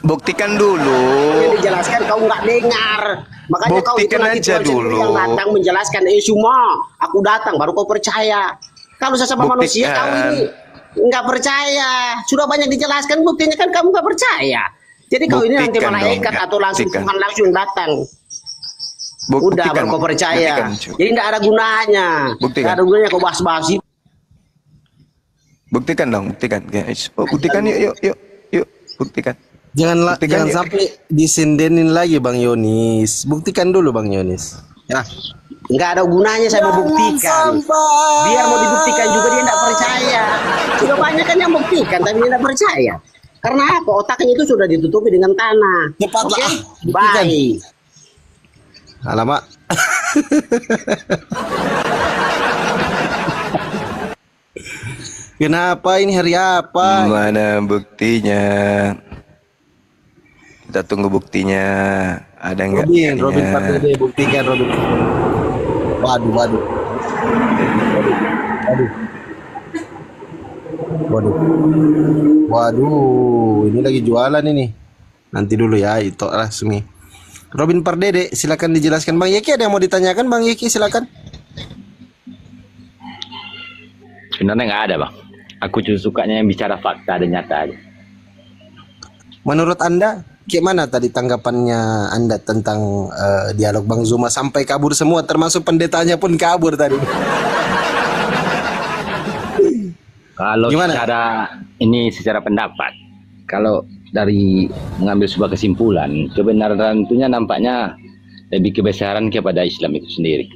Buktikan dulu. Yang dijelaskan kau nggak dengar. Makanya buktikan kau itu nanti aja dulu. Yang datang menjelaskan, semua aku datang baru kau percaya. Kalau sesama manusia kau ini nggak percaya. Sudah banyak dijelaskan buktinya kan kamu nggak percaya. Jadi kau ini nanti malaikat atau langsung Tuhan langsung datang. Udah baru kau percaya. Jadi nggak ada gunanya. Nggak ada gunanya kau bahas-bahas itu. Buktikan dong, buktikan. Buktikan yuk, buktikan. Jangan sampai disendenin lagi Bang Yonis. Buktikan dulu Bang Yonis. Ya. Nggak ada gunanya saya mau buktikan. Biar mau dibuktikan juga dia nggak percaya. Sudah banyak kan yang buktikan tapi dia nggak percaya. Karena apa? Otaknya itu sudah ditutupi dengan tanah. Oke? Baik. Alamak. Kenapa ini hari apa? Mana buktinya? Kita tunggu buktinya. Ada nggak? Robin Pardede buktikan Robin. Waduh. Ini lagi jualan ini. Nanti dulu ya, itu resmi. Robin Pardede, silakan dijelaskan. Bang Yeki ada yang mau ditanyakan? Bang Yeki silakan. Sebenarnya nggak ada Bang. Aku cuma sukanya yang bicara fakta dan nyata aja. Menurut Anda, gimana tadi tanggapannya Anda tentang dialog Bang Zuma sampai kabur semua, termasuk pendetanya pun kabur tadi. Kalau secara pendapat, kalau dari mengambil sebuah kesimpulan, kebenaran tentunya nampaknya lebih kebesaran kepada Islam itu sendiri.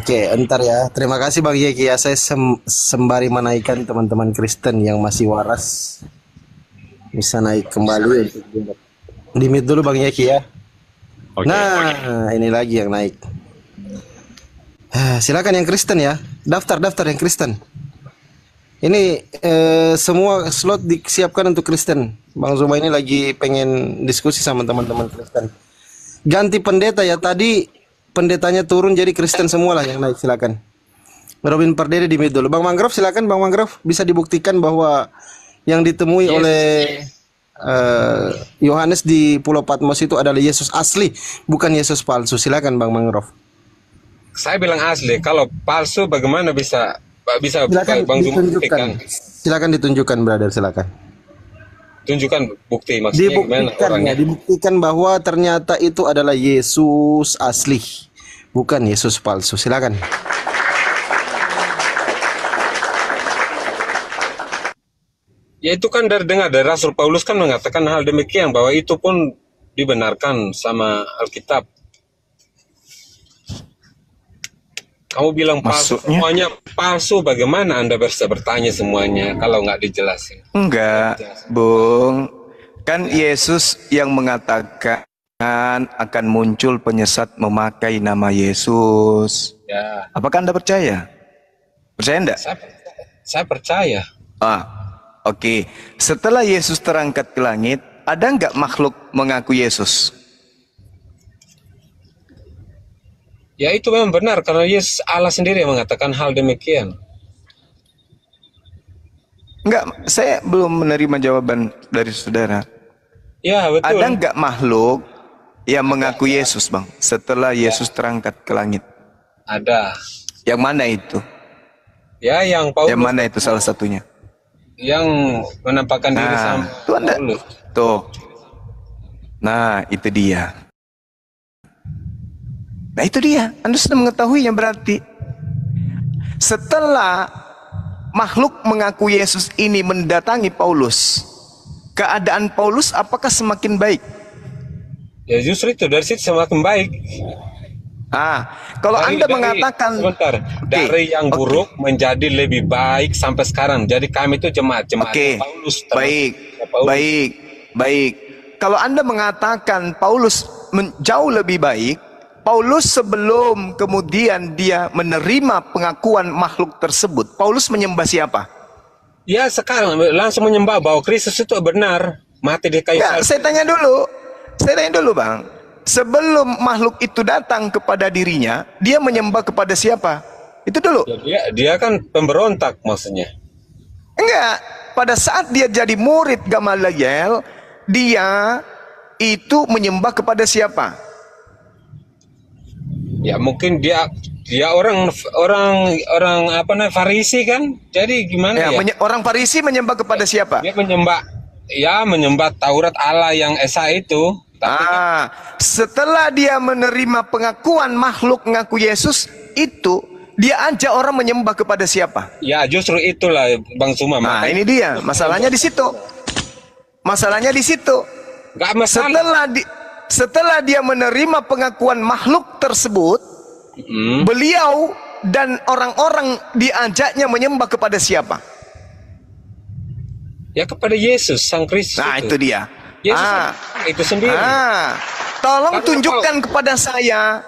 Oke, entar ya. Terima kasih Bang Yeki ya. Saya sembari menaikkan teman-teman Kristen yang masih waras bisa naik kembali. Limit dulu Bang Yeki ya. Nah, ini lagi yang naik. Silakan yang Kristen ya. Daftar yang Kristen. Ini semua slot disiapkan untuk Kristen. Bang Zuma ini lagi pengen diskusi sama teman-teman Kristen. Ganti pendeta ya. Tadi pendetanya turun jadi Kristen semua lah yang naik, silakan. Robin Pardede di mute dulu. Bang Mangrove silakan Bang Mangrove, bisa dibuktikan bahwa yang ditemui oleh Yohanes di Pulau Patmos itu adalah Yesus asli, bukan Yesus palsu. Silakan Bang Mangrove. Saya bilang asli, kalau palsu bagaimana bisa silakan Bang Zuma buktikan? Silakan ditunjukkan brother, silakan. Tunjukkan bukti maksudnya gimana orangnya. Dibuktikan bahwa ternyata itu adalah Yesus asli, bukan Yesus palsu. Silakan. Ya itu kan dengar dari Rasul Paulus kan mengatakan hal demikian, bahwa itu pun dibenarkan sama Alkitab. Kamu bilang palsu, semuanya palsu, bagaimana Anda bisa bertanya semuanya kalau nggak dijelasin? Enggak, Bung. Kan Yesus yang mengatakan akan muncul penyesat memakai nama Yesus. Ya. Apakah Anda percaya? Percaya enggak? Saya percaya. Oke. Setelah Yesus terangkat ke langit, ada enggak makhluk mengaku Yesus? Ya itu memang benar, karena Yesus Allah sendiri yang mengatakan hal demikian. Enggak, saya belum menerima jawaban dari saudara. Ya betul. Ada enggak makhluk yang mengaku Yesus, Bang, setelah Yesus terangkat ke langit? Ada. Yang mana itu? Ya, yang Paulus. Yang mana itu salah satunya? Yang menampakkan diri sama Paulus. Tuh. Nah, itu dia. Nah itu dia, Anda sudah mengetahuinya berarti. Setelah makhluk mengaku Yesus ini mendatangi Paulus, keadaan Paulus apakah semakin baik? Ya justru itu, dari situ semakin baik. Kalau Anda mengatakan dari yang buruk menjadi lebih baik sampai sekarang. Jadi kami itu jemaat Paulus. Baik. Kalau Anda mengatakan Paulus jauh lebih baik, Paulus sebelum kemudian dia menerima pengakuan makhluk tersebut, Paulus menyembah siapa? Ya sekarang langsung menyembah bahwa Kristus itu benar, mati di kayu salib. Saya tanya dulu Bang. Sebelum makhluk itu datang kepada dirinya, dia menyembah kepada siapa? Itu dulu. Ya, dia kan pemberontak maksudnya. Enggak, pada saat dia jadi murid Gamaliel, dia itu menyembah kepada siapa? Ya mungkin dia orang apa namanya Farisi kan. Jadi gimana ya? Orang Farisi menyembah kepada siapa? Dia menyembah Taurat Allah yang Esa itu. Setelah dia menerima pengakuan makhluk ngaku Yesus itu, dia ajak orang menyembah kepada siapa? Ya justru itulah Bang Suma. Nah ini dia masalahnya di situ. Masalahnya di situ. Gak masalah. Setelah dia menerima pengakuan makhluk tersebut, beliau dan orang-orang diajaknya menyembah kepada siapa? Ya kepada Yesus Sang Kristus. Nah itu dia. Yesus itu sendiri. Tolong tunjukkan kepada saya